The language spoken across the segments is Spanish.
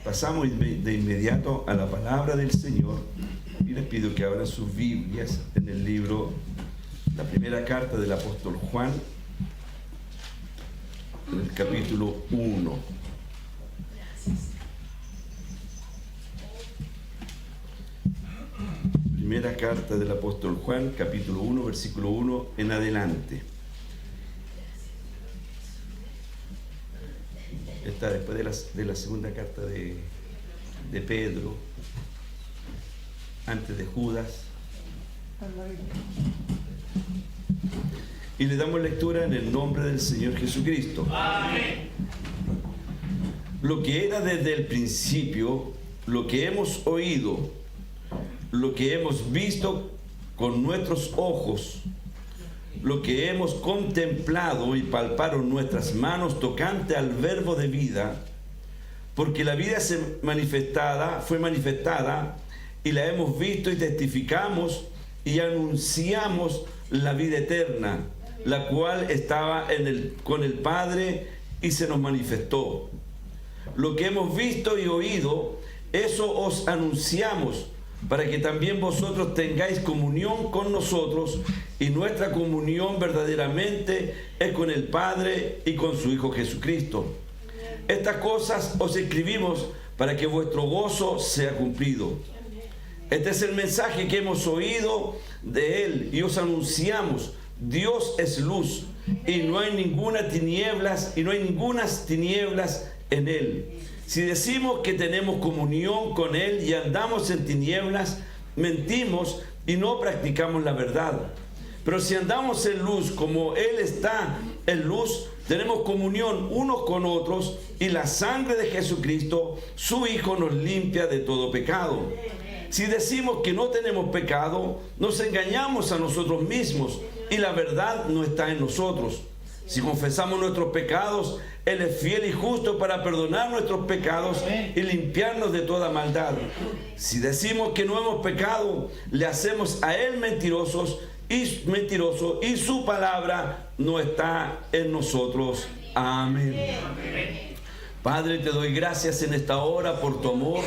Pasamos de inmediato a la palabra del Señor y les pido que abran sus Biblias en el libro, la primera carta del apóstol Juan, en el capítulo 1. Primera carta del apóstol Juan, capítulo 1, versículo 1 en adelante. Está después de la segunda carta de Pedro, antes de Judas. Y le damos lectura en el nombre del Señor Jesucristo. Amén. Lo que era desde el principio, lo que hemos oído, lo que hemos visto con nuestros ojos, lo que hemos contemplado y palparon nuestras manos tocante al verbo de vida, porque la vida fue manifestada y la hemos visto y testificamos y anunciamos la vida eterna, la cual estaba con el Padre y se nos manifestó. Lo que hemos visto y oído, eso os anunciamos, para que también vosotros tengáis comunión con nosotros, y nuestra comunión verdaderamente es con el Padre y con su Hijo Jesucristo. Estas cosas os escribimos para que vuestro gozo sea cumplido. Este es el mensaje que hemos oído de Él y os anunciamos: Dios es luz y no hay ningunas tinieblas en Él. Si decimos que tenemos comunión con Él y andamos en tinieblas, mentimos y no practicamos la verdad. Pero si andamos en luz como Él está en luz, tenemos comunión unos con otros, y la sangre de Jesucristo, su Hijo, nos limpia de todo pecado. Si decimos que no tenemos pecado, nos engañamos a nosotros mismos y la verdad no está en nosotros. Si confesamos nuestros pecados, Él es fiel y justo para perdonar nuestros pecados y limpiarnos de toda maldad. Si decimos que no hemos pecado, le hacemos a Él mentiroso y su palabra no está en nosotros. Amén. Padre, te doy gracias en esta hora por tu amor,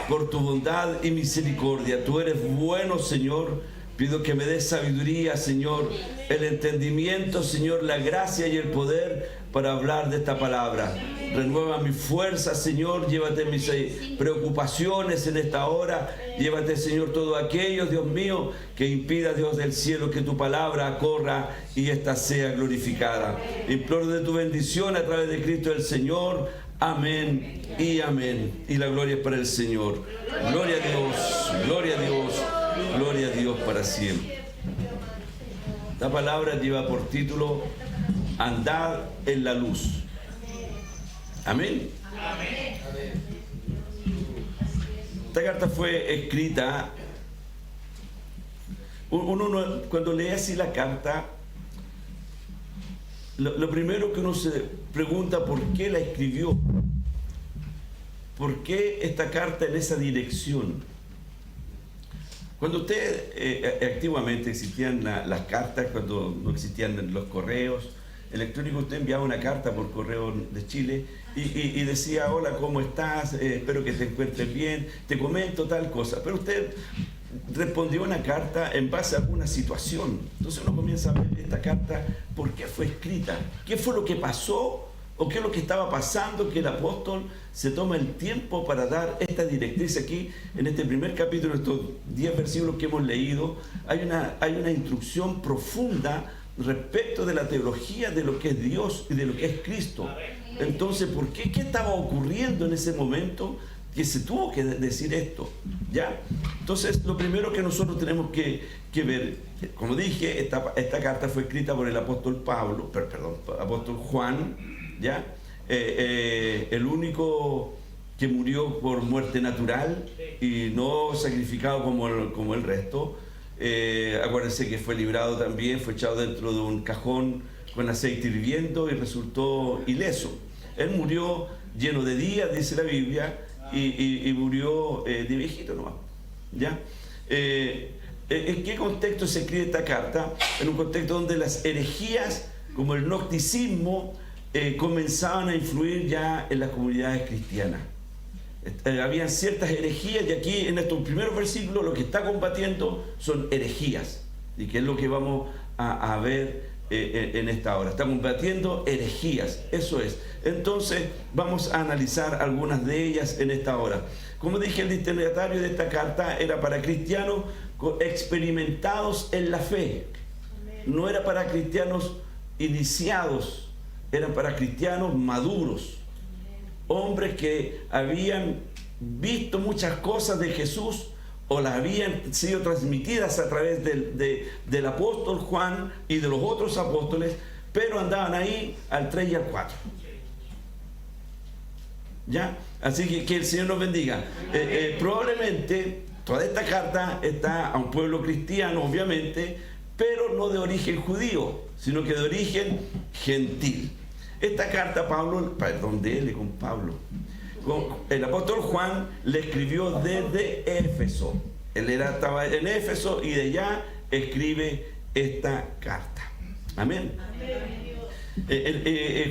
por tu bondad y misericordia. Tú eres bueno, Señor. Pido que me des sabiduría, Señor, el entendimiento, Señor, la gracia y el poder para hablar de esta palabra. Renueva mi fuerza, Señor. Llévate mis preocupaciones en esta hora. Llévate, Señor, todo aquello, Dios mío, que impida, Dios del cielo, que tu palabra corra y ésta sea glorificada. Imploro de tu bendición a través de Cristo el Señor. Amén y amén. Y la gloria es para el Señor. Gloria a Dios, gloria a Dios, gloria a Dios para siempre. Esta palabra lleva por título: Andad en la luz. Amén. Esta carta fue escrita. Uno cuando lee así la carta, lo primero que uno se pregunta: ¿por qué la escribió? ¿Por qué esta carta en esa dirección? Cuando usted, antiguamente existían las cartas, cuando no existían los correos electrónicos, usted enviaba una carta por correo de Chile y decía: hola, ¿cómo estás? Espero que te encuentres bien, te comento tal cosa. Pero usted respondió una carta en base a alguna situación. Entonces uno comienza a ver esta carta, ¿por qué fue escrita? ¿Qué fue lo que pasó? ¿O qué es lo que estaba pasando? Que el apóstol se toma el tiempo para dar esta directriz aquí, en este primer capítulo, estos 10 versículos que hemos leído. Hay una instrucción profunda respecto de la teología de lo que es Dios y de lo que es Cristo. Entonces, ¿por qué? ¿Qué estaba ocurriendo en ese momento que se tuvo que decir esto? ¿Ya? Entonces, lo primero que nosotros tenemos que ver, como dije, esta carta fue escrita por el apóstol apóstol Juan, ¿ya? El único que murió por muerte natural y no sacrificado como el resto. Acuérdense que fue librado también, fue echado dentro de un cajón con aceite hirviendo y resultó ileso. Él murió lleno de días, dice la Biblia, y murió de viejito nomás, ¿ya? ¿En qué contexto se escribe esta carta? En un contexto donde las herejías, como el gnosticismo, comenzaban a influir ya en las comunidades cristianas. Habían ciertas herejías, y aquí en estos primeros versículos lo que está combatiendo son herejías, y que es lo que vamos a ver en esta hora. Está combatiendo herejías, eso es. Entonces vamos a analizar algunas de ellas en esta hora. Como dije, el destinatario de esta carta era para cristianos experimentados en la fe. No era para cristianos iniciados, era para cristianos maduros, hombres que habían visto muchas cosas de Jesús o las habían sido transmitidas a través del apóstol Juan y de los otros apóstoles, pero andaban ahí al 3 y al 4. ¿Ya? Así que el Señor nos bendiga. Probablemente toda esta carta está a un pueblo cristiano, obviamente, pero no de origen judío, sino que de origen gentil. Esta carta el apóstol Juan le escribió desde Éfeso. Él estaba en Éfeso y de allá escribe esta carta. Amén.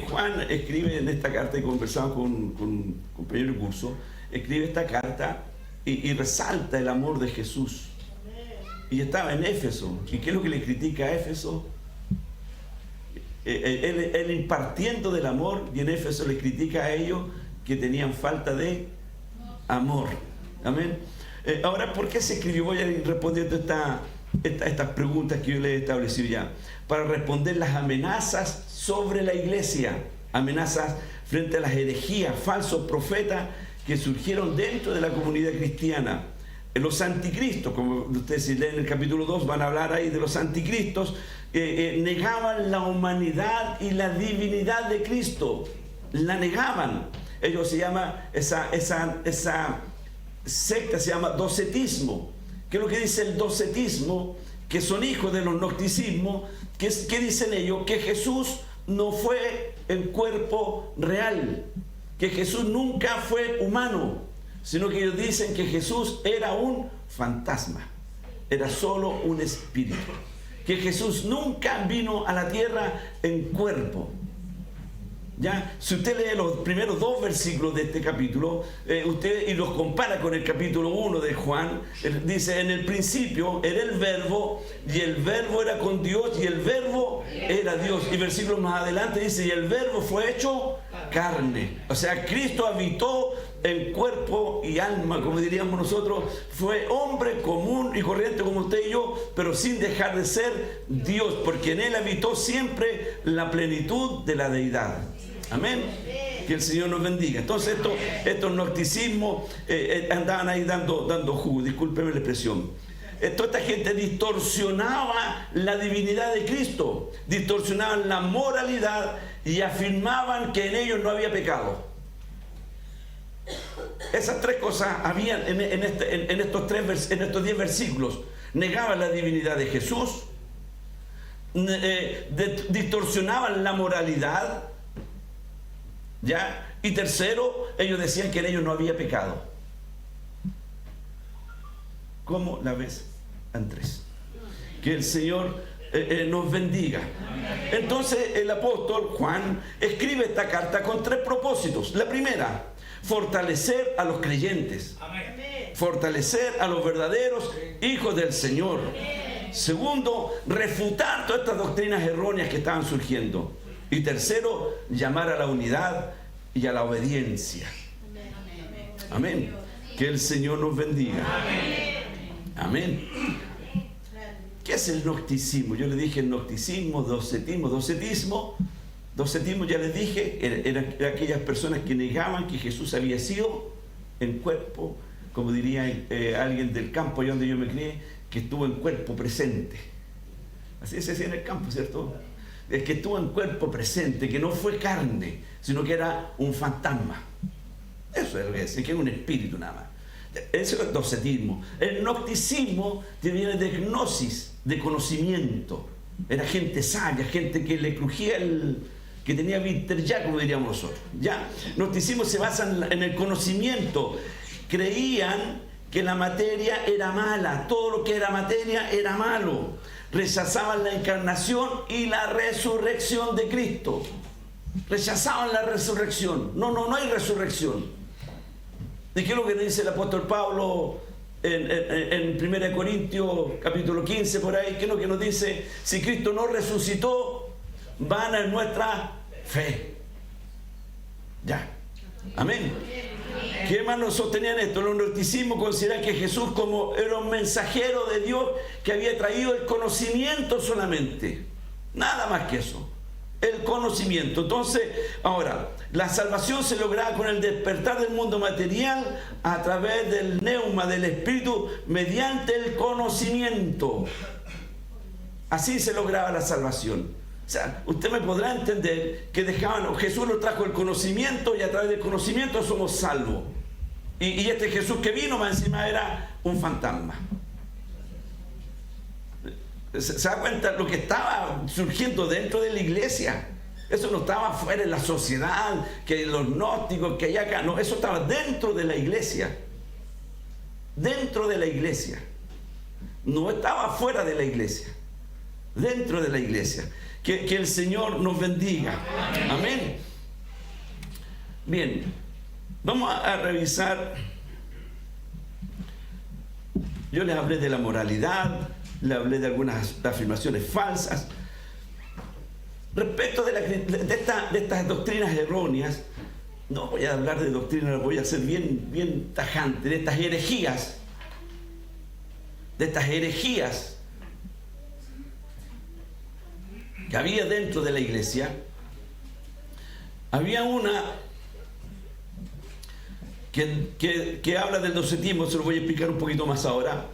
Juan escribe en esta carta, y conversamos con un compañero de curso, escribe esta carta y resalta el amor de Jesús. Y estaba en Éfeso. ¿Y qué es lo que le critica a Éfeso? Él impartiendo del amor, y en Éfeso le critica a ellos que tenían falta de amor. Amén. Ahora, ¿por qué se escribió? Voy a ir respondiendo estas preguntas que yo les he establecido ya. Para responder las amenazas sobre la iglesia, amenazas frente a las herejías, falsos profetas que surgieron dentro de la comunidad cristiana. Los anticristos, como ustedes si leen el capítulo 2, van a hablar ahí de los anticristos, negaban la humanidad y la divinidad de Cristo. La negaban. Ellos se llama, esa secta se llama docetismo. ¿Qué es lo que dice el docetismo? Que son hijos de los gnosticismos. ¿Qué dicen ellos? Que Jesús no fue en cuerpo real, que Jesús nunca fue humano, sino que ellos dicen que Jesús era un fantasma, era solo un espíritu, que Jesús nunca vino a la tierra en cuerpo. ¿Ya? Si usted lee los primeros 2 versículos de este capítulo, y los compara con el capítulo 1 de Juan, dice: en el principio era el verbo, y el verbo era con Dios, y el verbo era Dios. Y versículos más adelante dice: y el verbo fue hecho carne. O sea, Cristo habitó en cuerpo y alma, como diríamos nosotros. Fue hombre común y corriente como usted y yo, pero sin dejar de ser Dios, porque en él habitó siempre la plenitud de la deidad. Amén. Que el Señor nos bendiga. Entonces estos gnosticismos andaban ahí dando jugo, discúlpeme la expresión. Toda esta gente distorsionaba la divinidad de Cristo, distorsionaban la moralidad y afirmaban que en ellos no había pecado. Esas 3 cosas habían en estos 10 versículos. Negaban la divinidad de Jesús, distorsionaban la moralidad, ¿ya? Y tercero, ellos decían que en ellos no había pecado. ¿Cómo la ves, Andrés? Que el Señor nos bendiga. Entonces el apóstol Juan escribe esta carta con 3 propósitos. La primera, fortalecer a los creyentes, fortalecer a los verdaderos hijos del Señor. Segundo, refutar todas estas doctrinas erróneas que estaban surgiendo. Y tercero, llamar a la unidad y a la obediencia. Amén. Que el Señor nos bendiga. Amén. ¿Qué es el gnosticismo? Yo le dije el gnosticismo, docetismo, ya les dije, eran aquellas personas que negaban que Jesús había sido en cuerpo, como diría alguien del campo allá donde yo me crié, que estuvo en cuerpo presente. Así se decía en el campo, ¿cierto? Es que estuvo en cuerpo presente, que no fue carne, sino que era un fantasma. Eso es lo que es que es un espíritu nada más. Eso es docetismo. El gnosticismo viene de gnosis, de conocimiento. Era gente sabia, gente que le crujía que tenía viter ya, como diríamos nosotros. Ya, gnosticismo se basa en el conocimiento. Creían que la materia era mala, todo lo que era materia era malo. Rechazaban la encarnación y la resurrección de Cristo. Rechazaban la resurrección. No hay resurrección. ¿Y qué es lo que dice el apóstol Pablo en 1 Corintios capítulo 15 por ahí? ¿Qué es lo que nos dice? Si Cristo no resucitó, vana es nuestra fe. Ya. Amén. ¿Qué hermanos sostenían esto? Los gnosticismos consideran que Jesús como era un mensajero de Dios que había traído el conocimiento solamente. Nada más que eso. El conocimiento. Entonces, ahora, la salvación se lograba con el despertar del mundo material a través del neuma del Espíritu mediante el conocimiento. Así se lograba la salvación. O sea, usted me podrá entender que Jesús nos trajo el conocimiento y a través del conocimiento somos salvos. Y este Jesús que vino más encima era un fantasma. ¿Se da cuenta lo que estaba surgiendo dentro de la iglesia? Eso no estaba fuera en la sociedad, que los gnósticos, que allá acá. No, eso estaba dentro de la iglesia. Dentro de la iglesia. No estaba fuera de la iglesia. Dentro de la iglesia. Que el Señor nos bendiga. Amén. Bien, vamos a revisar. Yo les hablé de la moralidad, les hablé de algunas afirmaciones falsas. Respecto de estas doctrinas erróneas, no voy a hablar de doctrinas, voy a ser bien tajante, de estas herejías. De estas herejías que había dentro de la iglesia. Había una que habla del docetismo, se lo voy a explicar un poquito más ahora,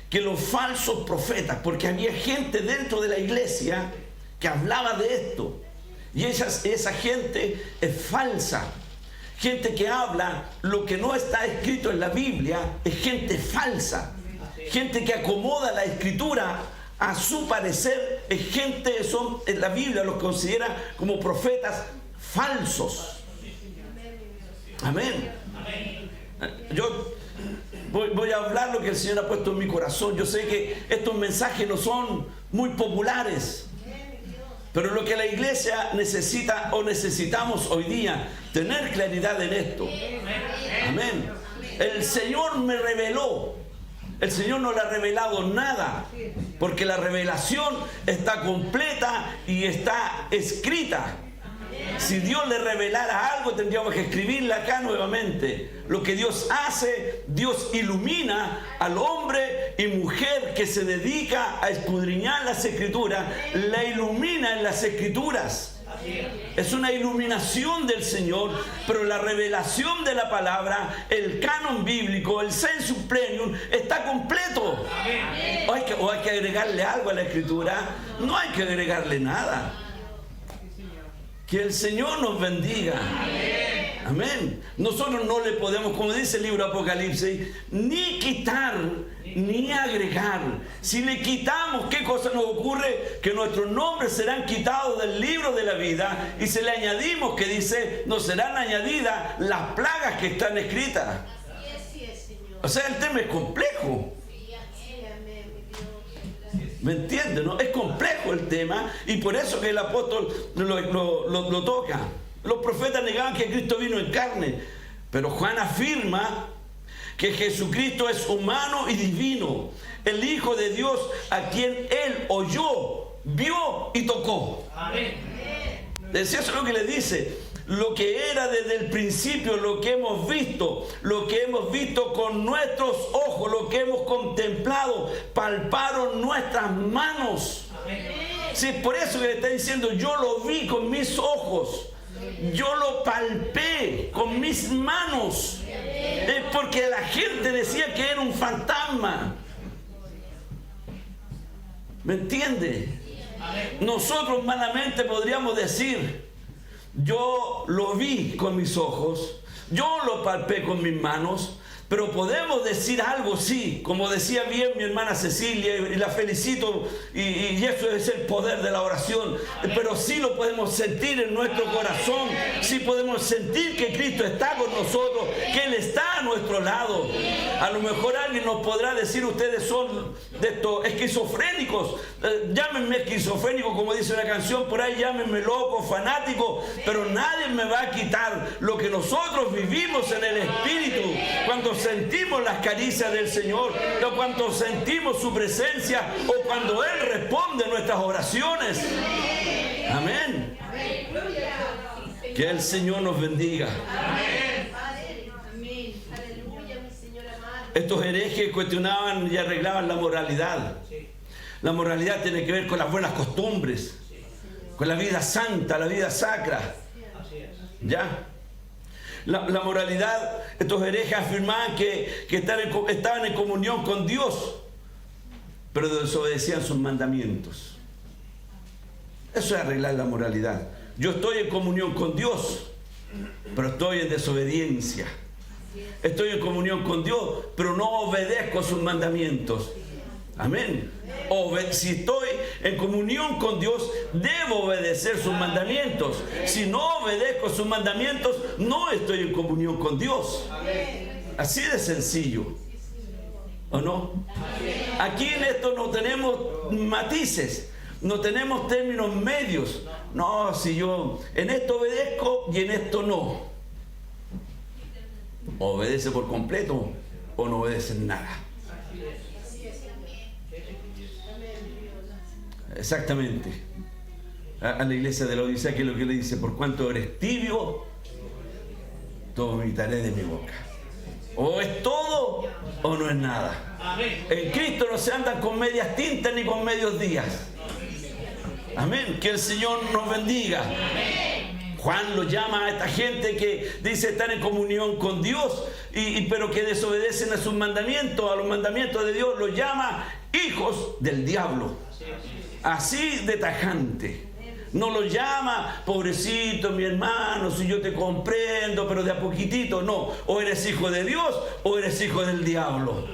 que los falsos profetas, porque había gente dentro de la iglesia que hablaba de esto, y esa gente es falsa. Gente que habla lo que no está escrito en la Biblia es gente falsa. Gente que acomoda la escritura a su parecer, es gente, en la Biblia los considera como profetas falsos. Amén. Yo voy a hablar lo que el Señor ha puesto en mi corazón. Yo sé que estos mensajes no son muy populares, pero lo que la iglesia necesita o necesitamos hoy día, tener claridad en esto. Amén. El Señor me reveló. El Señor no le ha revelado nada, porque la revelación está completa y está escrita. Si Dios le revelara algo, tendríamos que escribirla acá nuevamente. Lo que Dios hace, Dios ilumina al hombre y mujer que se dedica a escudriñar las Escrituras, la ilumina en las Escrituras. Es una iluminación del Señor, pero la revelación de la palabra, el canon bíblico, el sensus plenium, está completo. O hay que agregarle algo a la Escritura. No hay que agregarle nada. Que el Señor nos bendiga. Amén. Nosotros no le podemos, como dice el libro Apocalipsis, ni quitar ni agregar. Si le quitamos, ¿qué cosa nos ocurre? Que nuestros nombres serán quitados del libro de la vida, y si le añadimos, que dice, nos serán añadidas las plagas que están escritas. O sea, el tema es complejo. ¿Me entiendes? ¿No? Es complejo el tema, y por eso que el apóstol lo toca. Los profetas negaban que Cristo vino en carne, pero Juan afirma que Jesucristo es humano y divino, el Hijo de Dios a quien Él oyó, vio y tocó. Amén. Eso es lo que le dice. Lo que era desde el principio, lo que hemos visto con nuestros ojos, lo que hemos contemplado, palparon nuestras manos. Sí, por eso que le está diciendo, yo lo vi con mis ojos, yo lo palpé con mis manos. Es porque la gente decía que era un fantasma. ¿Me entiende? Nosotros humanamente podríamos decir, yo lo vi con mis ojos, yo lo palpé con mis manos, pero podemos decir algo, sí, como decía bien mi hermana Cecilia, y la felicito, y eso es el poder de la oración, pero sí lo podemos sentir en nuestro corazón, sí podemos sentir que Cristo está con nosotros, que Él está a nuestro lado. A lo mejor alguien nos podrá decir, ustedes son de estos esquizofrénicos, llámenme esquizofrénico, como dice una canción por ahí, llámenme loco, fanático, pero nadie me va a quitar lo que nosotros vivimos en el Espíritu. cuando sentimos las caricias del Señor, o cuando sentimos su presencia, o cuando Él responde nuestras oraciones. Amén. Que el Señor nos bendiga. Estos herejes cuestionaban y arreglaban la moralidad. La moralidad tiene que ver con las buenas costumbres, con la vida santa, la vida sacra. ¿Ya? La moralidad, estos herejes afirmaban que estaban en comunión con Dios, pero desobedecían sus mandamientos. Eso es arreglar la moralidad. Yo estoy en comunión con Dios, pero estoy en desobediencia. Estoy en comunión con Dios, pero no obedezco sus mandamientos. Amén. Si estoy en comunión con Dios, debo obedecer sus mandamientos. Si no obedezco sus mandamientos, no estoy en comunión con Dios. Así de sencillo. ¿O no? Aquí en esto no tenemos matices, no tenemos términos medios. No, si yo en esto obedezco y en esto no. Obedece por completo o no obedece nada. Exactamente. A la iglesia de la Odisea, que es lo que le dice: por cuanto eres tibio, todo vomitaré de mi boca. O es todo o no es nada. En Cristo no se andan con medias tintas ni con medios días. Amén. Que el Señor nos bendiga. Juan lo llama a esta gente que dice estar en comunión con Dios, pero que desobedecen a sus mandamientos, a los mandamientos de Dios, los llama hijos del diablo. Así de tajante. No lo llama, pobrecito mi hermano, si yo te comprendo, pero de a poquitito. No, o eres hijo de Dios o eres hijo del diablo.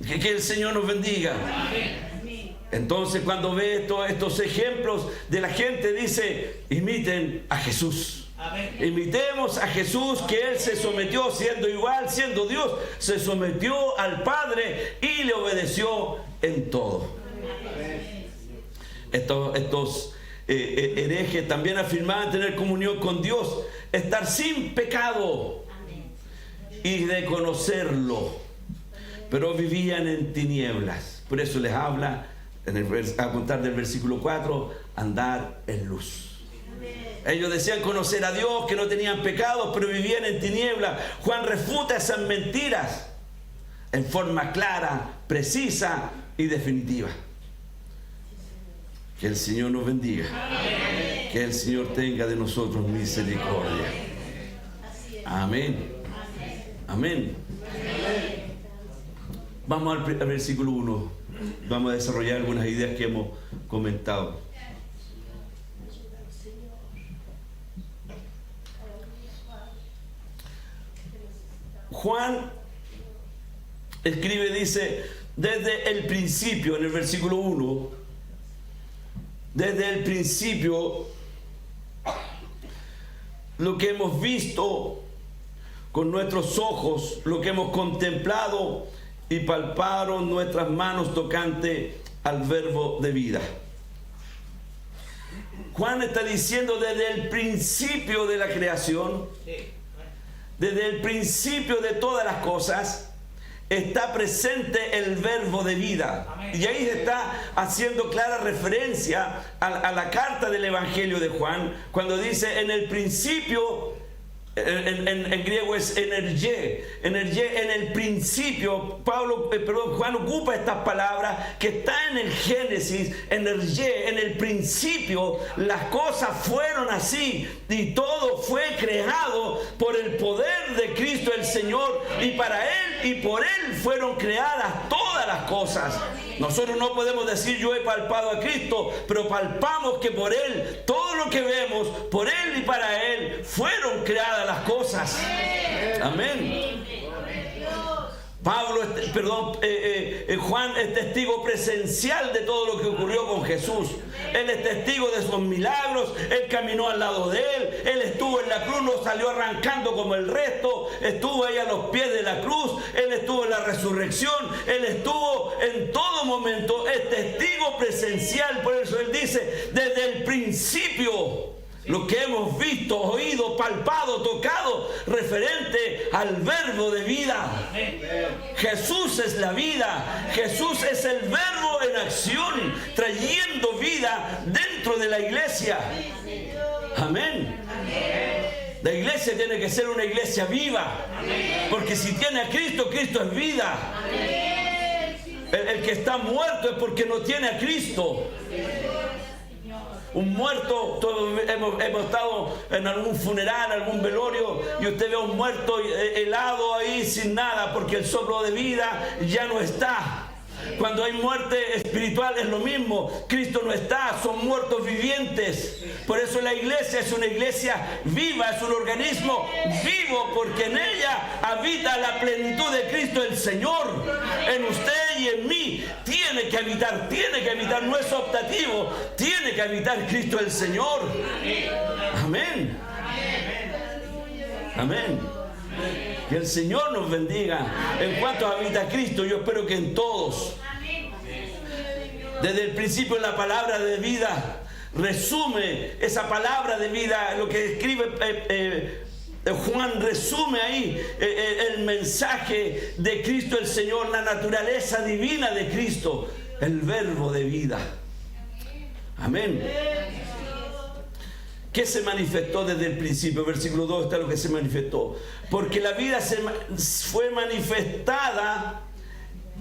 Que el Señor nos bendiga. Entonces, cuando ve todos estos ejemplos de la gente, dice: imiten a Jesús. Imitemos a Jesús, que Él se sometió siendo igual, siendo Dios, se sometió al Padre y le obedeció en todo. Estos herejes también afirmaban tener comunión con Dios, estar sin pecado y de conocerlo, pero vivían en tinieblas. Por eso les habla a contar del versículo 4, andar en luz. Ellos decían conocer a Dios, que no tenían pecados, pero vivían en tinieblas. Juan refuta esas mentiras en forma clara, precisa y definitiva. Que el Señor nos bendiga. Que el Señor tenga de nosotros misericordia. Amén. Amén. Vamos al versículo 1. Vamos a desarrollar algunas ideas que hemos comentado. Juan escribe, dice, desde el principio, en el versículo 1, desde el principio, lo que hemos visto con nuestros ojos, lo que hemos contemplado y palparon nuestras manos tocante al verbo de vida. Juan está diciendo desde el principio de la creación, desde el principio de todas las cosas, está presente el verbo de vida. Amén. Y ahí está haciendo clara referencia a la carta del Evangelio de Juan, cuando dice en el principio, en griego es energé, en el principio. Juan ocupa estas palabras que están en el Génesis, energé, en el principio las cosas fueron así y todo fue creado por el poder de Cristo el Señor, y para Él y por Él fueron creadas todas las cosas. Nosotros no podemos decir yo he palpado a Cristo, pero palpamos que por Él, todo lo que vemos, por Él y para Él, fueron creadas las cosas. Amén. Juan es testigo presencial de todo lo que ocurrió con Jesús. Él es testigo de sus milagros. Él caminó al lado de Él. Él estuvo en la cruz, no salió arrancando como el resto. Estuvo ahí a los pies de la cruz. Él estuvo en la resurrección. Él estuvo en todo momento. Es testigo presencial. Por eso Él dice, desde el principio, lo que hemos visto, oído, palpado, tocado, referente al verbo de vida. Jesús es la vida. Jesús es el verbo en acción, trayendo vida dentro de la iglesia. Amén. La iglesia tiene que ser una iglesia viva. Porque si tiene a Cristo, Cristo es vida. El que está muerto es porque no tiene a Cristo. Un muerto, todos hemos estado en algún funeral, algún velorio, y usted ve a un muerto helado ahí sin nada, porque el soplo de vida ya no está. Cuando hay muerte espiritual es lo mismo. Cristo no está, son muertos vivientes. Por eso la iglesia es una iglesia viva, es un organismo vivo, porque en ella habita la plenitud de Cristo el Señor. En usted y en mí tiene que habitar, no es optativo, tiene que habitar Cristo el Señor. Amén. Amén. Que el Señor nos bendiga. En cuanto habita Cristo, yo espero que en todos. Desde el principio la palabra de vida resume esa palabra de vida, lo que escribe Juan resume ahí el mensaje de Cristo el Señor, la naturaleza divina de Cristo, el verbo de vida. Amén. ¿Qué se manifestó desde el principio? Versículo 2 está lo que se manifestó. Porque la vida fue manifestada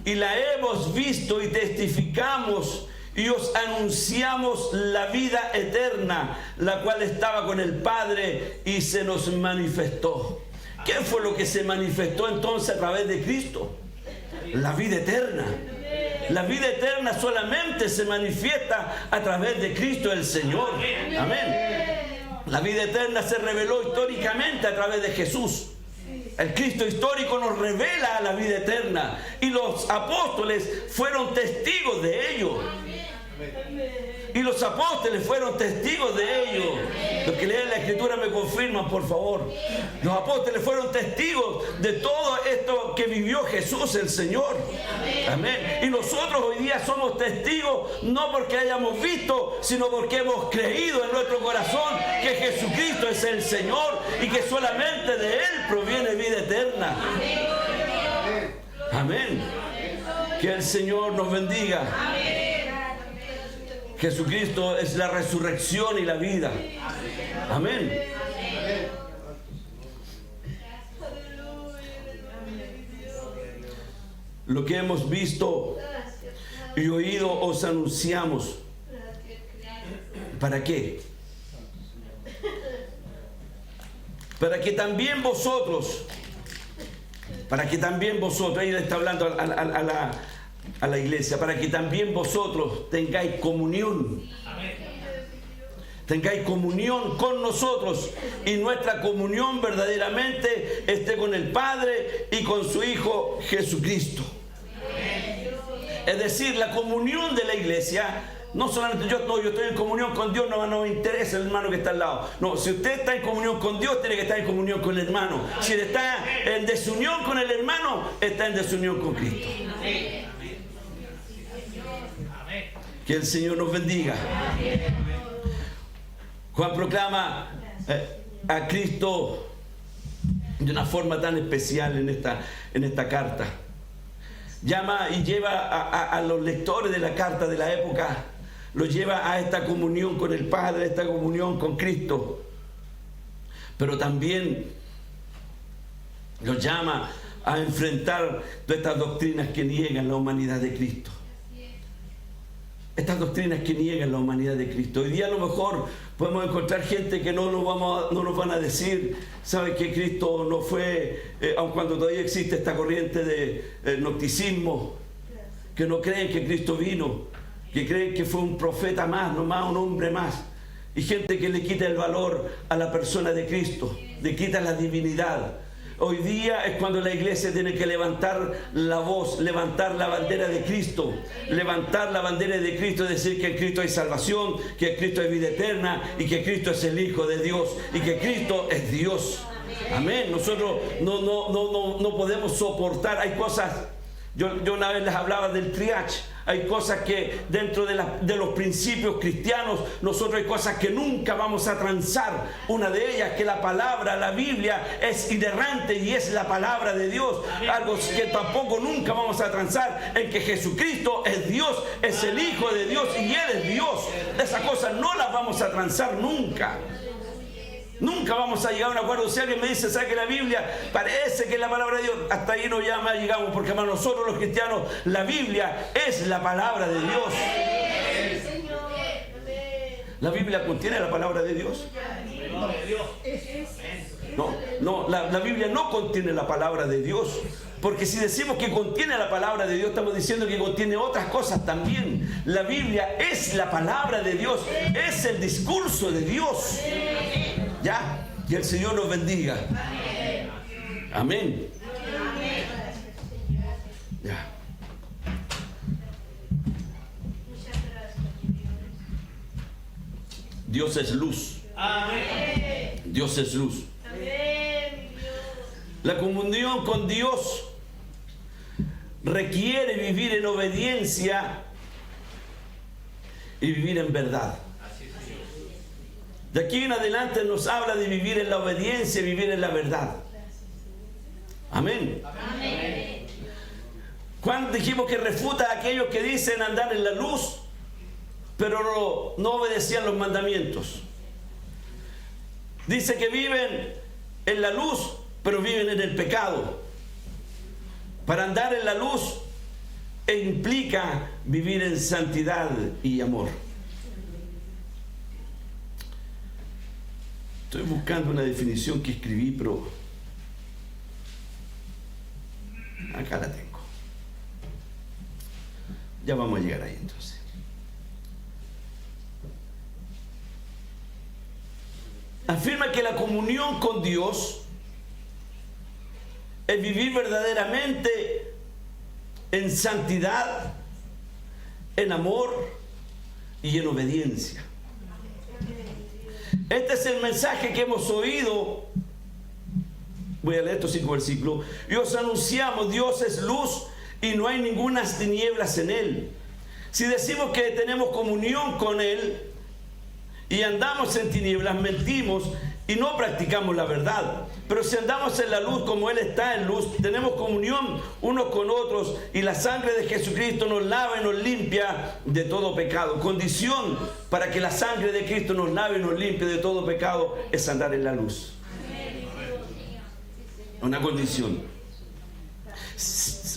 y la hemos visto y testificamos y os anunciamos la vida eterna, la cual estaba con el Padre y se nos manifestó. ¿Qué fue lo que se manifestó entonces a través de Cristo? La vida eterna. La vida eterna solamente se manifiesta a través de Cristo el Señor. Amén. La vida eterna se reveló históricamente a través de Jesús. El Cristo histórico nos revela la vida eterna y los apóstoles fueron testigos de ello. Y los apóstoles fueron testigos de ello. Los que leen la Escritura me confirman, por favor. Los apóstoles fueron testigos de todo esto que vivió Jesús el Señor. Amén. Y nosotros hoy día somos testigos no porque hayamos visto, sino porque hemos creído en nuestro corazón que Jesucristo es el Señor y que solamente de Él proviene vida eterna. Amén. Que el Señor nos bendiga. Jesucristo es la resurrección y la vida. Amén. Lo que hemos visto y oído os anunciamos. ¿Para qué? Para que también vosotros, ahí le está hablando a la iglesia, para que también vosotros tengáis comunión. Tengáis comunión con nosotros y nuestra comunión verdaderamente esté con el Padre y con su Hijo Jesucristo. Es decir, la comunión de la iglesia, no solamente yo estoy en comunión con Dios, no me interesa el hermano que está al lado. No, si usted está en comunión con Dios, tiene que estar en comunión con el hermano. Si está en desunión con el hermano, está en desunión con Cristo. Que el Señor nos bendiga. Juan proclama a Cristo de una forma tan especial en esta carta. Llama y lleva a los lectores de la carta de la época, los lleva a esta comunión con el Padre, a esta comunión con Cristo. Pero también los llama a enfrentar todas estas doctrinas que niegan la humanidad de Cristo. Estas doctrinas que niegan la humanidad de Cristo. Hoy día a lo mejor podemos encontrar gente que no nos van a decir, ¿sabe que Cristo no fue, aun cuando todavía existe esta corriente de gnosticismo, que no creen que Cristo vino, que creen que fue un profeta más, no más un hombre más, y gente que le quita el valor a la persona de Cristo, le quita la divinidad. Hoy día es cuando la iglesia tiene que levantar la voz, levantar la bandera de Cristo, levantar la bandera de Cristo y decir que en Cristo hay salvación, que en Cristo hay vida eterna y que Cristo es el Hijo de Dios y que Cristo es Dios. Amén. Nosotros no podemos soportar, hay cosas, yo una vez les hablaba del triage. Hay cosas que dentro de los principios cristianos, nosotros hay cosas que nunca vamos a transar. Una de ellas, que la palabra, la Biblia, es inerrante y es la palabra de Dios. Algo que tampoco nunca vamos a transar, en que Jesucristo es Dios, es el Hijo de Dios y Él es Dios. Esas cosas no las vamos a transar nunca. Nunca vamos a llegar a un acuerdo. Si alguien me dice, saque la Biblia, parece que es la palabra de Dios, hasta ahí no ya más llegamos, porque para nosotros los cristianos la Biblia es la palabra de Dios. ¿La Biblia contiene la palabra de Dios? No, la Biblia no contiene la palabra de Dios. Porque si decimos que contiene la palabra de Dios, estamos diciendo que contiene otras cosas también. La Biblia es la palabra de Dios, es el discurso de Dios. ¿Ya? Que el Señor nos bendiga. Amén. Ya. Dios es luz. Dios es luz. La comunión con Dios requiere vivir en obediencia y vivir en verdad. De aquí en adelante nos habla de vivir en la obediencia y vivir en la verdad. Amén. Cuando dijimos que refuta a aquellos que dicen andar en la luz, pero no obedecían los mandamientos. Dice que viven en la luz, pero viven en el pecado. Para andar en la luz implica vivir en santidad y amor. Estoy buscando una definición que escribí, pero acá la tengo. Ya vamos a llegar ahí entonces. Afirma que la comunión con Dios es vivir verdaderamente en santidad, en amor y en obediencia. Este es el mensaje que hemos oído. Voy a leer estos 5 versículos. Y os anunciamos: Dios es luz y no hay ninguna tinieblas en Él. Si decimos que tenemos comunión con Él y andamos en tinieblas, mentimos y no practicamos la verdad. Pero si andamos en la luz como Él está en luz, tenemos comunión unos con otros, y la sangre de Jesucristo nos lava y nos limpia de todo pecado. Condición para que la sangre de Cristo nos lave y nos limpie de todo pecado es andar en la luz. Una condición.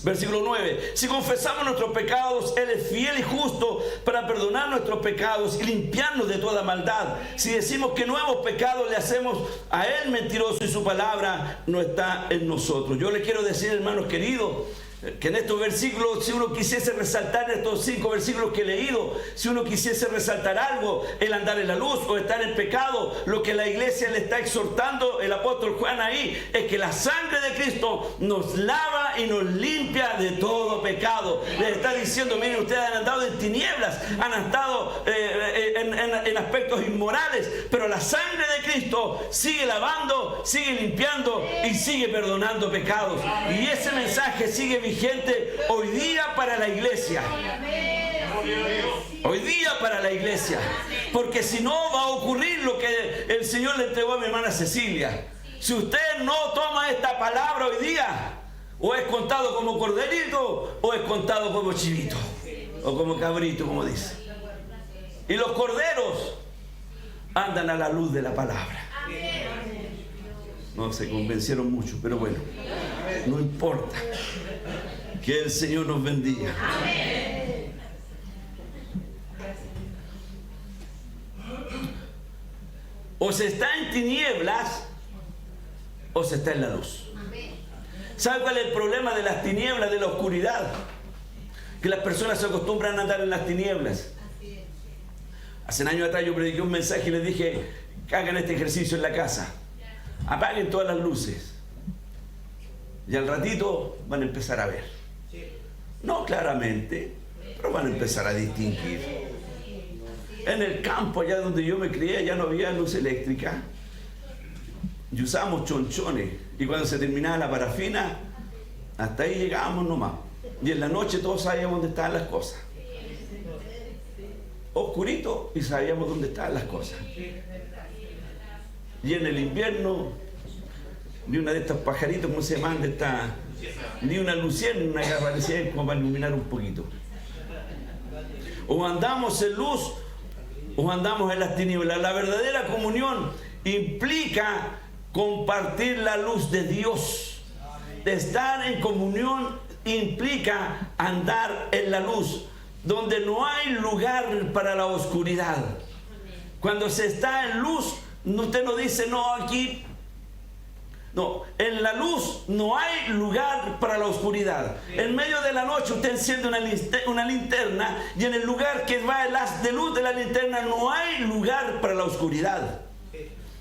Versículo 9: si confesamos nuestros pecados, Él es fiel y justo para perdonar nuestros pecados y limpiarnos de toda maldad. Si decimos que no hemos pecado, le hacemos a Él mentiroso y su palabra no está en nosotros. Yo le quiero decir, hermanos queridos, que en estos versículos, si uno quisiese resaltar en estos 5 versículos que he leído, si uno quisiese resaltar algo, el andar en la luz o estar en pecado, lo que la iglesia le está exhortando el apóstol Juan ahí, es que la sangre de Cristo nos lava y nos limpia de todo pecado. Les está diciendo: miren, ustedes han andado en tinieblas, han estado en aspectos inmorales, pero la sangre de Cristo sigue lavando, sigue limpiando y sigue perdonando pecados. Y ese mensaje sigue vigente hoy día para la iglesia. Hoy día para la iglesia. Porque si no, va a ocurrir lo que el Señor le entregó a mi hermana Cecilia. Si usted no toma esta palabra hoy día, o es contado como corderito, o es contado como chivito, o como cabrito, como dice. Y los corderos andan a la luz de la palabra. No se convencieron mucho, pero bueno, no importa. Que el Señor nos bendiga. Amén. O se está en tinieblas o se está en la luz. ¿Sabe cuál es el problema de las tinieblas, de la oscuridad? Que las personas se acostumbran a andar en las tinieblas. Hace años atrás yo prediqué un mensaje y les dije: hagan este ejercicio en la casa. Apaguen todas las luces. Y al ratito van a empezar a ver. No claramente, pero van a empezar a distinguir. En el campo, allá donde yo me crié, ya no había luz eléctrica. Y usábamos chonchones. Y cuando se terminaba la parafina, hasta ahí llegábamos nomás. Y en la noche todos sabíamos dónde estaban las cosas. oscurito y sabíamos dónde estaban las cosas. Y en el invierno, ni una de estas pajaritos, ¿cómo se llaman? Ni una luciérnaga que aparecía como para iluminar un poquito. O andamos en luz o andamos en las tinieblas. La verdadera comunión implica compartir la luz de Dios. Estar en comunión implica andar en la luz, donde no hay lugar para la oscuridad. Cuando se está en luz, usted no dice, no, aquí. No, en la luz no hay lugar para la oscuridad. En medio de la noche usted enciende una linterna y en el lugar que va el haz de luz de la linterna no hay lugar para la oscuridad.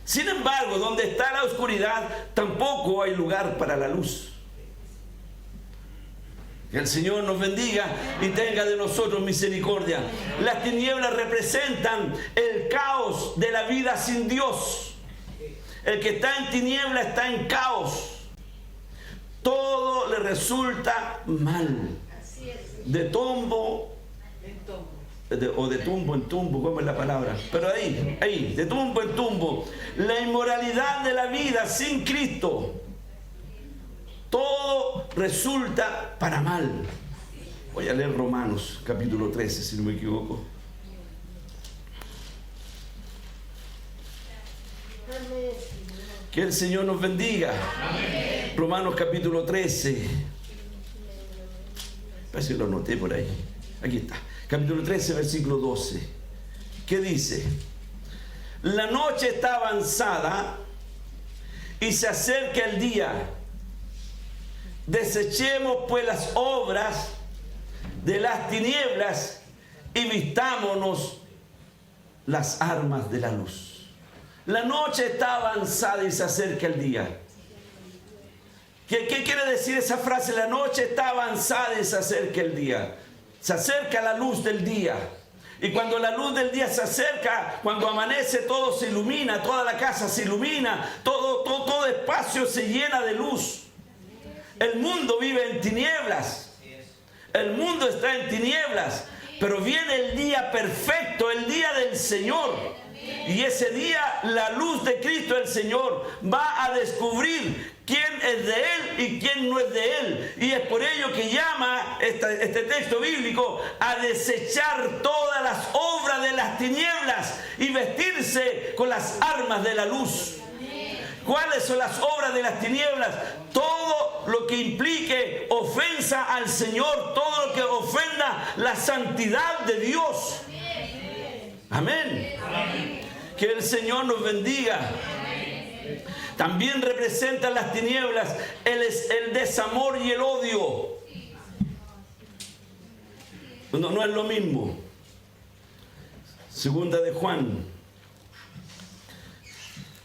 Sin embargo, donde está la oscuridad tampoco hay lugar para la luz. Que el Señor nos bendiga y tenga de nosotros misericordia. Las tinieblas representan el caos de la vida sin Dios. El que está en tinieblas está en caos. Todo le resulta mal. De tumbo o de tumbo en tumbo, ¿cómo es la palabra? Pero ahí, de tumbo en tumbo. La inmoralidad de la vida sin Cristo. Todo resulta para mal. Voy a leer Romanos capítulo 13, si no me equivoco. Que el Señor nos bendiga. Amén. Romanos capítulo 13. Parece que lo anoté por ahí. Aquí está. Capítulo 13, versículo 12. ¿Qué dice? La noche está avanzada y se acerca el día. Desechemos pues las obras de las tinieblas y vistámonos las armas de la luz. La noche está avanzada y se acerca el día. ¿Qué quiere decir esa frase? La noche está avanzada y se acerca el día. Se acerca la luz del día. Y cuando la luz del día se acerca, cuando amanece, todo se ilumina, toda la casa se ilumina, todo espacio se llena de luz. El mundo vive en tinieblas. El mundo está en tinieblas. Pero viene el día perfecto, el día del Señor. Y ese día la luz de Cristo el Señor va a descubrir quién es de Él y quién no es de Él. Y es por ello que llama este texto bíblico a desechar todas las obras de las tinieblas y vestirse con las armas de la luz. ¿Cuáles son las obras de las tinieblas? Todo lo que implique ofensa al Señor, todo lo que ofenda la santidad de Dios. Amén. Que el Señor nos bendiga. También representan las tinieblas el desamor y el odio. No es lo mismo. Segunda de Juan,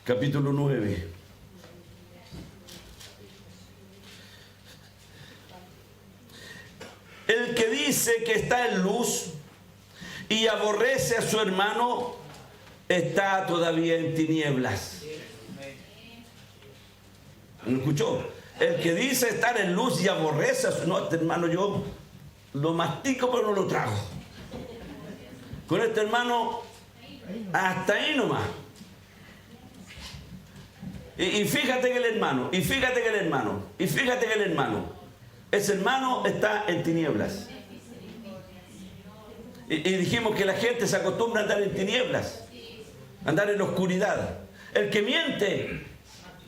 capítulo 9. El que dice que está en luz y aborrece a su hermano está todavía en tinieblas. ¿Me escuchó? El que dice estar en luz y aborrece a su... No, este hermano yo lo mastico pero no lo trago. Con este hermano hasta ahí nomás. Y fíjate que el hermano, ese hermano está en tinieblas. Y dijimos que la gente se acostumbra a andar en tinieblas, andar en la oscuridad. El que miente,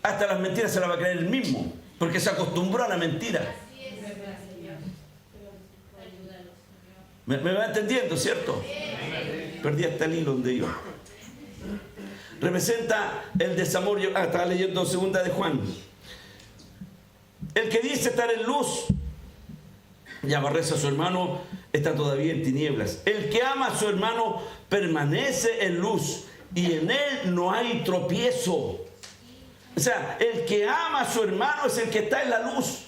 hasta las mentiras se las va a creer él mismo, porque se acostumbró a la mentira. ¿Me va entendiendo, cierto? Perdí hasta el hilo donde iba. Representa el desamor. Estaba leyendo segunda de Juan. El que dice estar en luz y aborrece a su hermano está todavía en tinieblas. El que ama a su hermano permanece en luz y en él no hay tropiezo. O sea, el que ama a su hermano es el que está en la luz.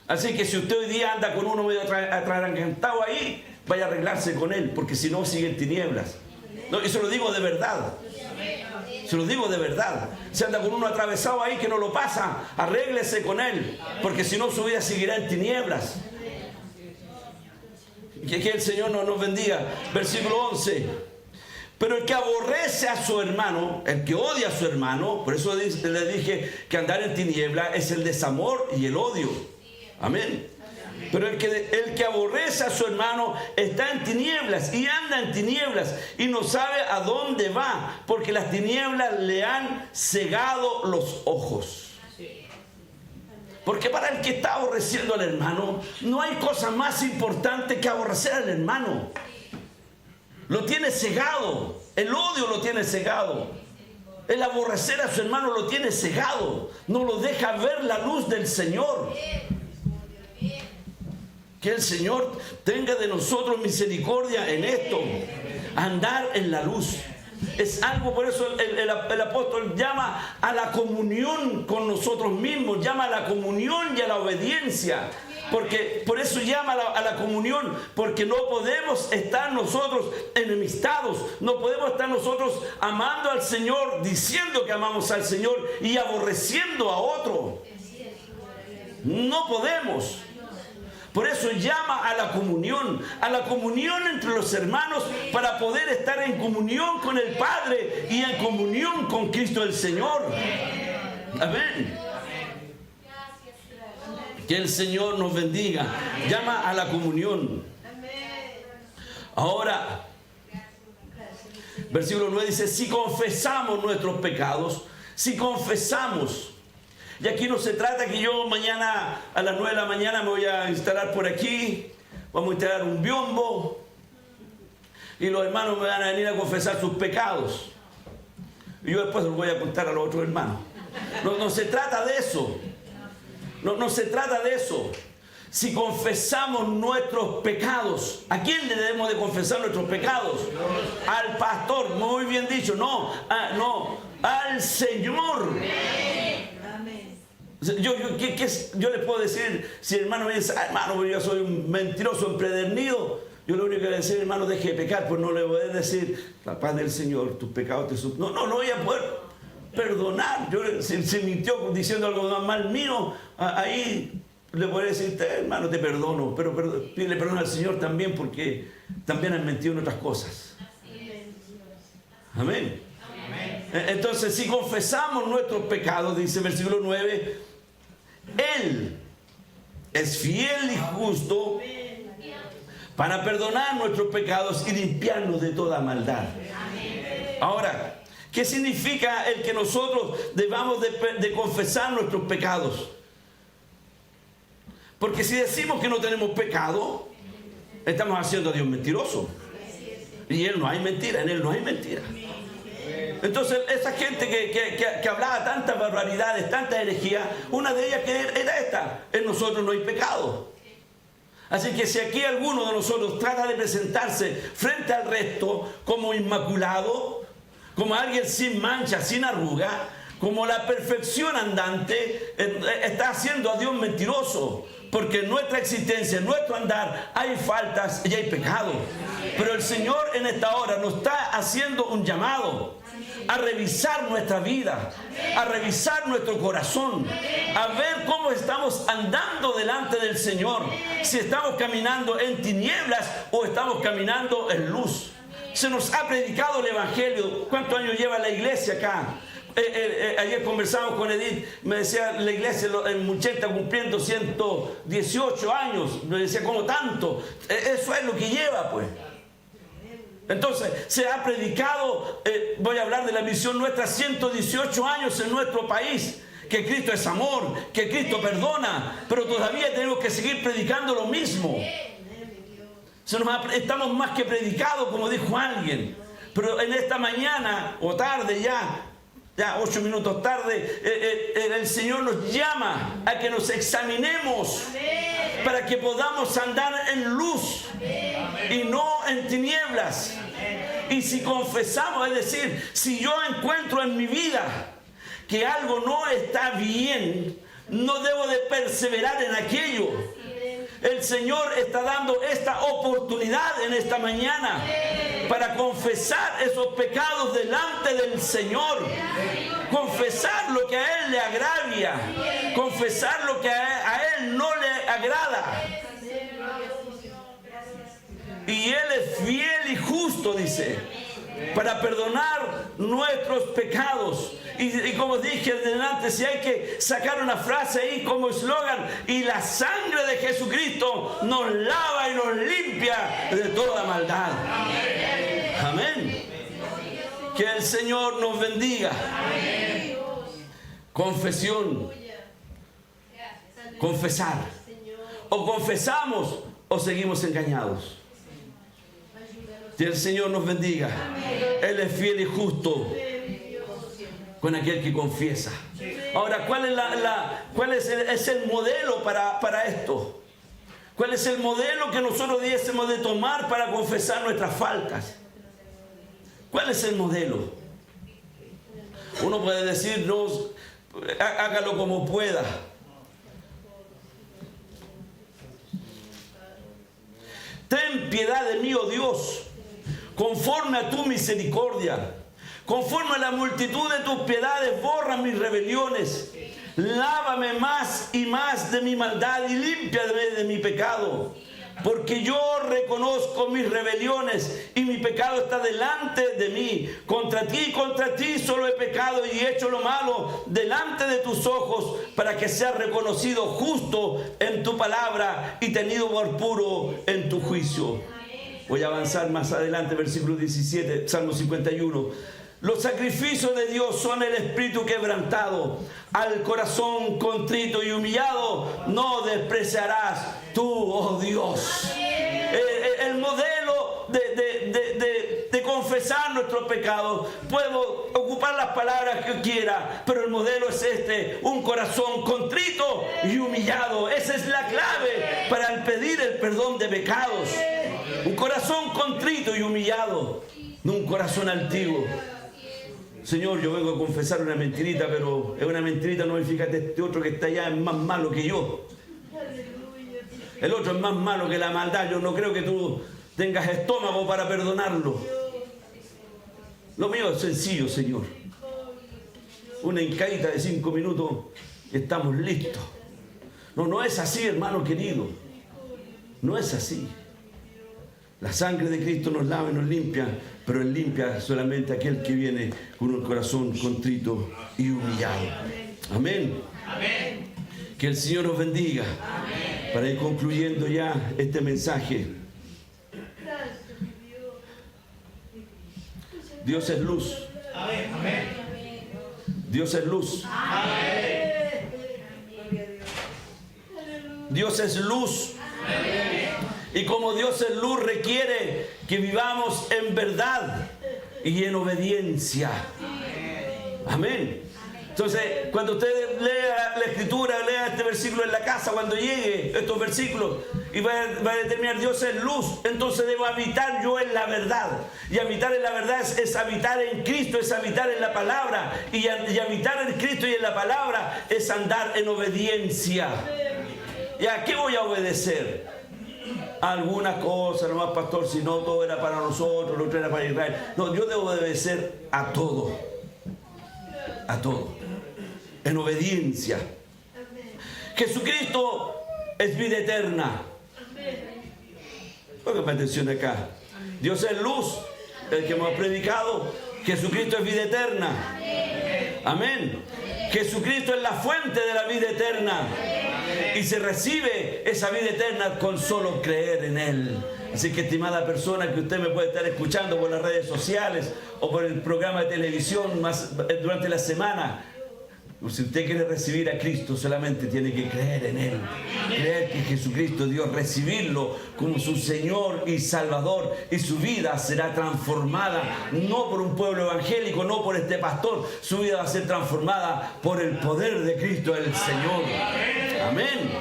Así que si usted hoy día anda con uno medio atragantado ahí, vaya a arreglarse con él, porque si no sigue en tinieblas. No, y se lo digo de verdad. Se lo digo de verdad. Si anda con uno atravesado ahí que no lo pasa, arréglese con él, porque si no su vida seguirá en tinieblas. Que el Señor nos bendiga. Versículo 11. Pero el que aborrece a su hermano, el que odia a su hermano, por eso le dije que andar en tiniebla es el desamor y el odio. Amén. Pero el que aborrece a su hermano está en tinieblas y anda en tinieblas y no sabe a dónde va, porque las tinieblas le han cegado los ojos. Porque para el que está aborreciendo al hermano, no hay cosa más importante que aborrecer al hermano. Lo tiene cegado, el odio lo tiene cegado. El aborrecer a su hermano lo tiene cegado, no lo deja ver la luz del Señor. Que el Señor tenga de nosotros misericordia en esto. Andar en la luz es algo, por eso el apóstol llama a la comunión con nosotros mismos, llama a la comunión y a la obediencia. Porque por eso llama a la comunión, porque no podemos estar nosotros enemistados, no podemos estar nosotros amando al Señor, diciendo que amamos al Señor y aborreciendo a otro. No podemos. Por eso llama a la comunión entre los hermanos, para poder estar en comunión con el Padre y en comunión con Cristo el Señor. Amén. Que el Señor nos bendiga. Llama a la comunión. Ahora, versículo 9 dice, si confesamos nuestros pecados, si confesamos. Y aquí no se trata que yo mañana a las 9 de la mañana me voy a instalar por aquí, vamos a instalar un biombo y los hermanos me van a venir a confesar sus pecados. Y yo después los voy a contar a los otros hermanos. No se trata de eso. No se trata de eso. Si confesamos nuestros pecados, ¿a quién le debemos de confesar nuestros pecados? Al pastor, muy bien dicho. No, al Señor. Yo les puedo decir, si el hermano me dice, hermano, yo soy un mentiroso empedernido, yo lo único que le voy a decir, hermano, deje de pecar, pues no le voy a decir, la paz del Señor, tus pecados te suplican. No voy a poder perdonar. Si mintió diciendo algo mal mío, ahí le voy a decir, hermano, te perdono, pero pídele perdón al Señor también, porque también han mentido en otras cosas. Amén. Entonces, si confesamos nuestros pecados, dice el versículo 9, Él es fiel y justo para perdonar nuestros pecados y limpiarnos de toda maldad. Ahora, ¿qué significa el que nosotros debamos de confesar nuestros pecados? Porque si decimos que no tenemos pecado, estamos haciendo a Dios mentiroso. Y Él no hay mentira, en Él no hay mentira. Entonces, esa gente que hablaba tantas barbaridades, tanta herejía, una de ellas que era esta: en nosotros no hay pecado. Así que si aquí alguno de nosotros trata de presentarse frente al resto como inmaculado, como alguien sin mancha, sin arruga, como la perfección andante, está haciendo a Dios mentiroso. Porque en nuestra existencia, en nuestro andar, hay faltas y hay pecado. Pero el Señor en esta hora nos está haciendo un llamado a revisar nuestra vida, a revisar nuestro corazón, a ver cómo estamos andando delante del Señor. Si estamos caminando en tinieblas o estamos caminando en luz. Se nos ha predicado el Evangelio. ¿Cuántos años lleva la iglesia acá? Ayer conversamos con Edith, me decía, la iglesia en Muchén está cumpliendo 118 años. Me decía, ¿cómo tanto? Eso es lo que lleva, pues. Entonces, se ha predicado, voy a hablar de la misión nuestra, 118 años en nuestro país. Que Cristo es amor, que Cristo perdona, pero todavía tenemos que seguir predicando lo mismo. Estamos más que predicados, como dijo alguien. Pero en esta mañana o tarde ya 8 minutos tarde, el Señor nos llama a que nos examinemos para que podamos andar en luz y no en tinieblas. Y si confesamos, es decir, si yo encuentro en mi vida que algo no está bien, no debo de perseverar en aquello. El Señor está dando esta oportunidad en esta mañana para confesar esos pecados delante del Señor. Confesar lo que a Él le agravia. Confesar lo que a Él no le agrada. Y Él es fiel y justo, dice, para perdonar nuestros pecados. Y como dije delante, si hay que sacar una frase ahí como eslogan, y la sangre de Jesucristo nos lava y nos limpia de toda maldad. Amén. Que el Señor nos bendiga. Confesión. Confesar. O confesamos o seguimos engañados. Que el Señor nos bendiga. Él es fiel y justo con aquel que confiesa. Ahora, ¿cuál es el modelo para esto? ¿Cuál es el modelo que nosotros debiésemos de tomar para confesar nuestras faltas? ¿Cuál es el modelo? Uno puede decir, no, hágalo como pueda. Ten piedad de mí, oh Dios, conforme a tu misericordia. Conforme a la multitud de tus piedades, borra mis rebeliones. Lávame más y más de mi maldad y límpiame de mi pecado. Porque yo reconozco mis rebeliones y mi pecado está delante de mí. Contra ti solo he pecado y he hecho lo malo delante de tus ojos, para que seas reconocido justo en tu palabra y tenido por puro en tu juicio. Voy a avanzar más adelante, versículo 17, Salmo 51. Los sacrificios de Dios son el espíritu quebrantado. Al corazón contrito y humillado no despreciarás tú, oh Dios. El modelo de confesar nuestros pecados, puedo ocupar las palabras que quiera, pero el modelo es este: un corazón contrito y humillado. Esa es la clave para el pedir el perdón de pecados. Un corazón contrito y humillado, no un corazón altivo. Señor, yo vengo a confesar una mentirita, pero es una mentirita, no, fíjate, este otro que está allá es más malo que yo. El otro es más malo que la maldad. Yo no creo que tú tengas estómago para perdonarlo. Lo mío es sencillo, Señor. Una hincadita de 5 minutos y estamos listos. No es así, hermano querido. No es así. La sangre de Cristo nos lava y nos limpia, pero Él limpia solamente a aquel que viene con un corazón contrito y humillado. Amén. Amén. Que el Señor nos bendiga. Amén. Para ir concluyendo ya este mensaje. Dios es luz. Amén. Dios es luz. Amén. Dios es luz. Amén. Y como Dios es luz, requiere que vivamos en verdad y en obediencia. Amén. Entonces, cuando usted lea la Escritura, lea este versículo en la casa, cuando llegue estos versículos y va a determinar Dios es luz, entonces debo habitar yo en la verdad. Y habitar en la verdad es habitar en Cristo, es habitar en la palabra. Y habitar en Cristo y en la palabra es andar en obediencia. ¿Y a qué voy a obedecer? Algunas cosas, nomás, pastor, si no todo era para nosotros, lo otro era para Israel. No, yo debo obedecer a todo. A todo. En obediencia. Jesucristo es vida eterna. Póngame atención acá. Dios es luz, el que hemos predicado. Jesucristo es vida eterna. Amén. Jesucristo es la fuente de la vida eterna. Y se recibe esa vida eterna con solo creer en Él. Así que, estimada persona que usted me puede estar escuchando por las redes sociales o por el programa de televisión durante la semana, si usted quiere recibir a Cristo, solamente tiene que creer en Él. Creer que Jesucristo es Dios, recibirlo como su Señor y Salvador, y su vida será transformada, no por un pueblo evangélico, no por este pastor. Su vida va a ser transformada por el poder de Cristo el Señor. Amén.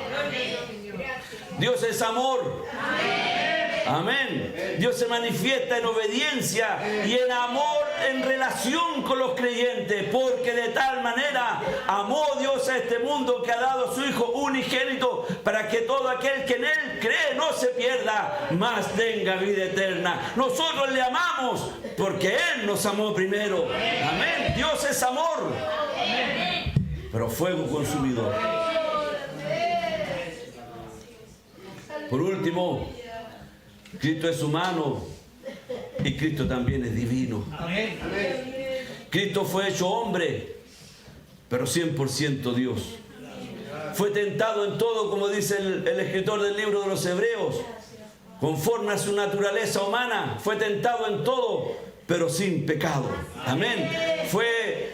Dios es amor. Amén. Dios se manifiesta en obediencia y en amor en relación con los creyentes, porque de tal manera amó Dios a este mundo que ha dado a su Hijo unigénito, para que todo aquel que en Él cree no se pierda, mas tenga vida eterna. Nosotros le amamos porque Él nos amó primero. Amén. Dios es amor, pero fuego consumidor. Cristo es humano y Cristo también es divino. Amén. Cristo fue hecho hombre, pero 100% Dios. Fue tentado en todo, como dice el escritor del libro de los Hebreos, conforme a su naturaleza humana. Fue tentado en todo, pero sin pecado. Amén. Fue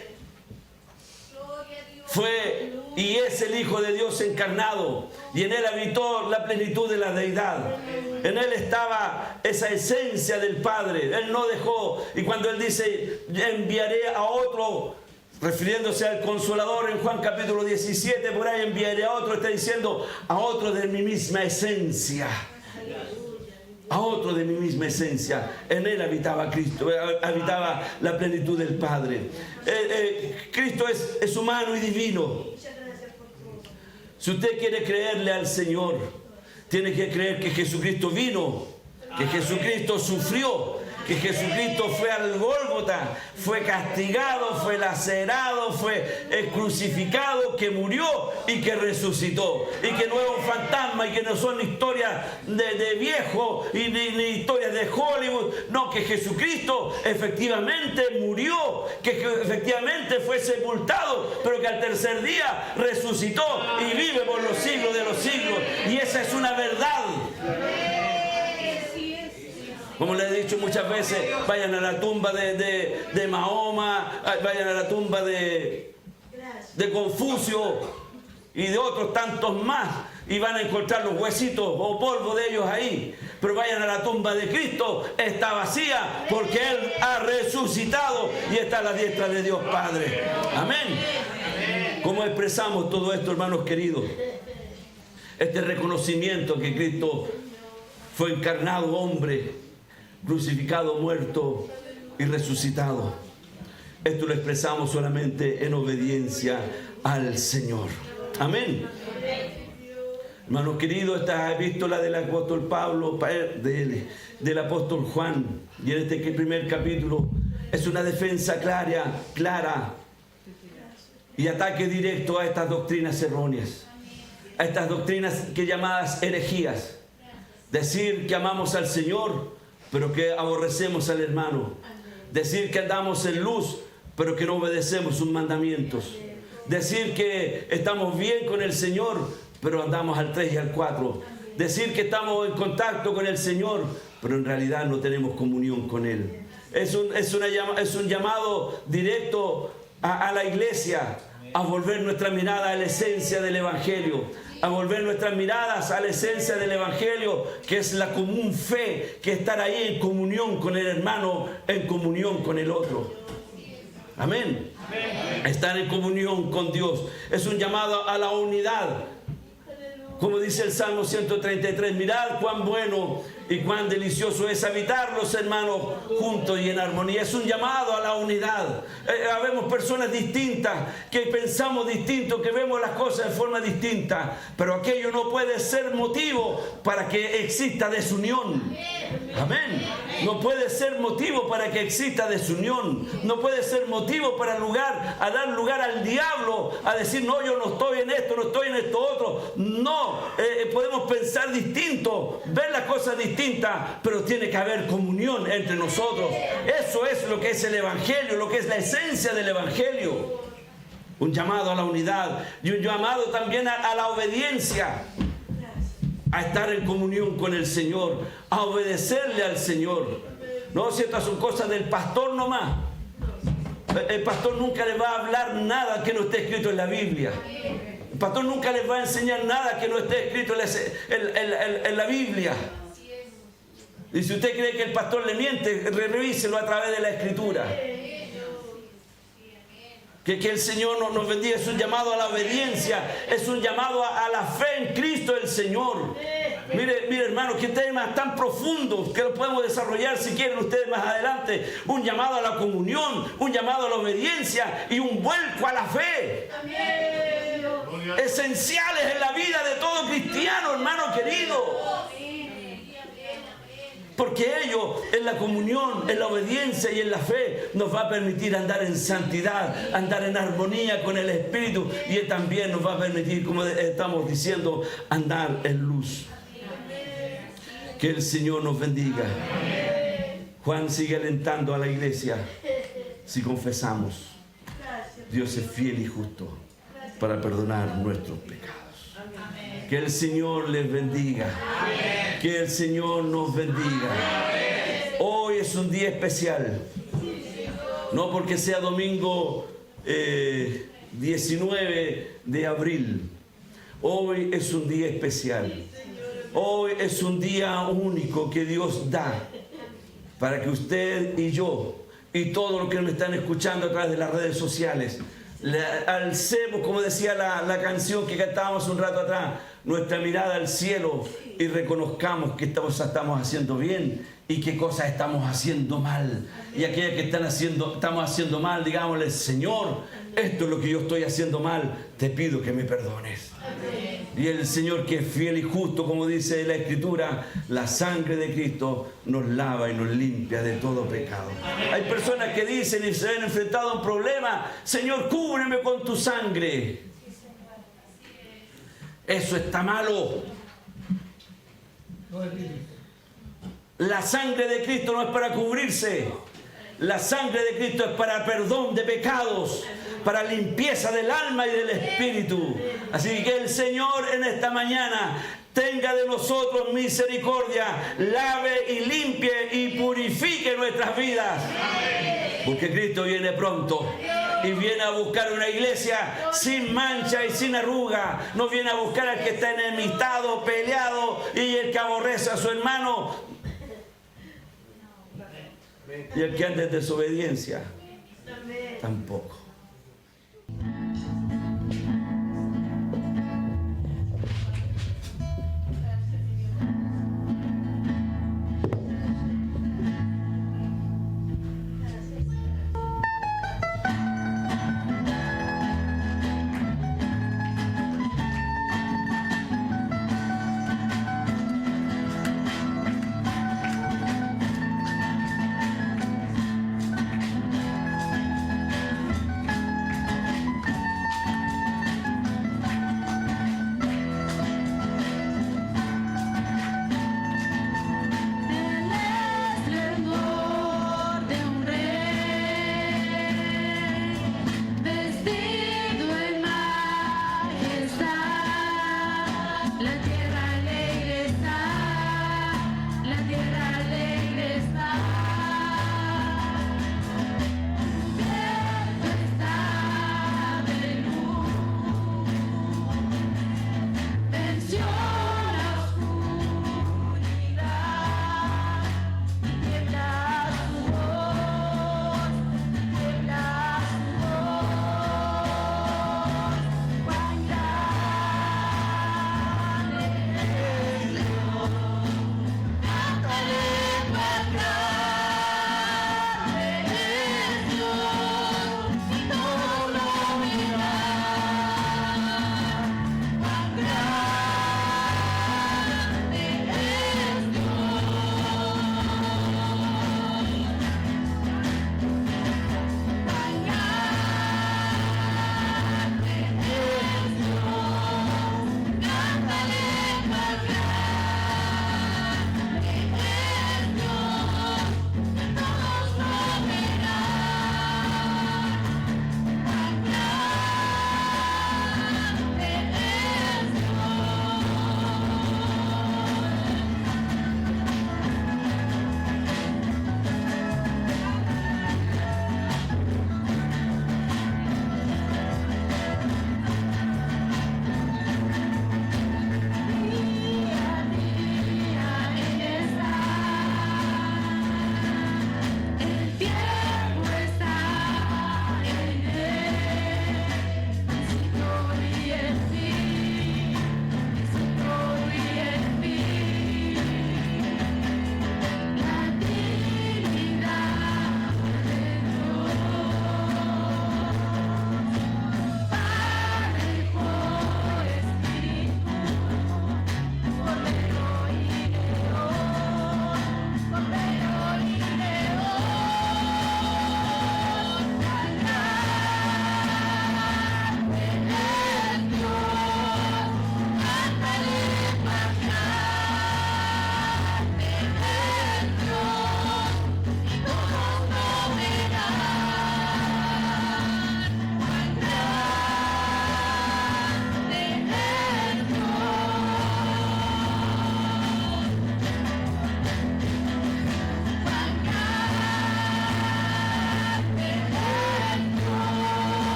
y es el Hijo de Dios encarnado, y en Él habitó la plenitud de la deidad. En Él estaba esa esencia del Padre. Él no dejó, y cuando Él dice, enviaré a otro, refiriéndose al Consolador en Juan capítulo 17, por ahí enviaré a otro, está diciendo a otro de mi misma esencia. A otro de mi misma esencia. En Él habitaba Cristo, habitaba la plenitud del Padre. Cristo es humano y divino. Si usted quiere creerle al Señor, tiene que creer que Jesucristo vino, que Jesucristo sufrió, que Jesucristo fue al Gólgota, fue castigado, fue lacerado, fue crucificado, que murió y que resucitó, y que no es un fantasma, y que no son historias de viejo y ni historias de Hollywood. No, que Jesucristo efectivamente murió, que efectivamente fue sepultado, pero que al tercer día resucitó y vive por los siglos de los siglos, y esa es una verdad. Como les he dicho muchas veces, vayan a la tumba de Mahoma, vayan a la tumba de Confucio y de otros tantos más, y van a encontrar los huesitos o polvo de ellos ahí. Pero vayan a la tumba de Cristo, está vacía, porque Él ha resucitado y está a la diestra de Dios Padre. Amén. ¿Cómo expresamos todo esto, hermanos queridos? Este reconocimiento que Cristo fue encarnado hombre, crucificado, muerto y resucitado. Esto lo expresamos solamente en obediencia al Señor. Amén. Hermanos queridos, esta epístola del apóstol Pablo, del apóstol Juan, y en este primer capítulo es una defensa clara y ataque directo a estas doctrinas erróneas, a estas doctrinas que llamadas herejías. Decir que amamos al Señor, pero que aborrecemos al hermano. Decir que andamos en luz, pero que no obedecemos sus mandamientos. Decir que estamos bien con el Señor, pero andamos al 3 y al 4. Decir que estamos en contacto con el Señor, pero en realidad no tenemos comunión con Él. Es un llamado directo a la iglesia a volver nuestra mirada a la esencia del Evangelio, a volver nuestras miradas a la esencia del Evangelio, que es la común fe, que estar ahí en comunión con el hermano, en comunión con el otro. Amén. Estar en comunión con Dios es un llamado a la unidad. Como dice el Salmo 133, mirad cuán bueno y cuán delicioso es habitar los hermanos juntos y en armonía. Es un llamado a la unidad. Habemos personas distintas, que pensamos distinto, que vemos las cosas de forma distinta, pero aquello no puede ser motivo para que exista desunión. Amén. No puede ser motivo para que exista desunión. No puede ser motivo para dar lugar al diablo a decir, no, yo no estoy en esto, no estoy en esto otro. No, podemos pensar distinto, ver las cosas distintas, pero tiene que haber comunión entre nosotros. Eso es lo que es el Evangelio, lo que es la esencia del Evangelio. Un llamado a la unidad y un llamado también a la obediencia, a estar en comunión con el Señor, a obedecerle al Señor. No, si estas son cosas del pastor nomás. El pastor nunca le va a hablar nada que no esté escrito en la Biblia. El pastor nunca les va a enseñar nada que no esté escrito en la Biblia. Y si usted cree que el pastor le miente, revíselo a través de la Escritura. Que el Señor nos bendiga. Es un llamado a la obediencia, es un llamado a la fe en Cristo el Señor. Mire hermano, que temas tan profundos que lo podemos desarrollar si quieren ustedes más adelante. Un llamado a la comunión, un llamado a la obediencia y un vuelco a la fe. Esenciales en la vida de todo cristiano, hermano querido. Porque ello, en la comunión, en la obediencia y en la fe, nos va a permitir andar en santidad, andar en armonía con el Espíritu, y Él también nos va a permitir, como estamos diciendo, andar en luz. Que el Señor nos bendiga. Juan sigue alentando a la iglesia. Si confesamos, Dios es fiel y justo para perdonar nuestros pecados. Que el Señor les bendiga. Que el Señor nos bendiga. Hoy es un día especial. No porque sea domingo 19 de abril. Hoy es un día especial. Hoy es un día único que Dios da para que usted y yo y todos los que me están escuchando a través de las redes sociales alcemos, como decía la canción que cantábamos un rato atrás, nuestra mirada al cielo y reconozcamos qué cosas estamos haciendo bien y qué cosas estamos haciendo mal. Y aquellas que estamos haciendo mal, digámosle: Señor, esto es lo que yo estoy haciendo mal, te pido que me perdones. Amén. Y el Señor, que es fiel y justo, como dice la Escritura, la sangre de Cristo nos lava y nos limpia de todo pecado. Amén. Hay personas que dicen y se ven enfrentados a un problema: Señor, cúbreme con tu sangre. Eso está malo. La sangre de Cristo no es para cubrirse. La sangre de Cristo es para perdón de pecados, para limpieza del alma y del espíritu. Así que el Señor en esta mañana tenga de nosotros misericordia, lave y limpie y purifique nuestras vidas. Porque Cristo viene pronto y viene a buscar una iglesia sin mancha y sin arruga. No viene a buscar al que está enemistado, peleado y el que aborrece a su hermano y el que anda en desobediencia tampoco.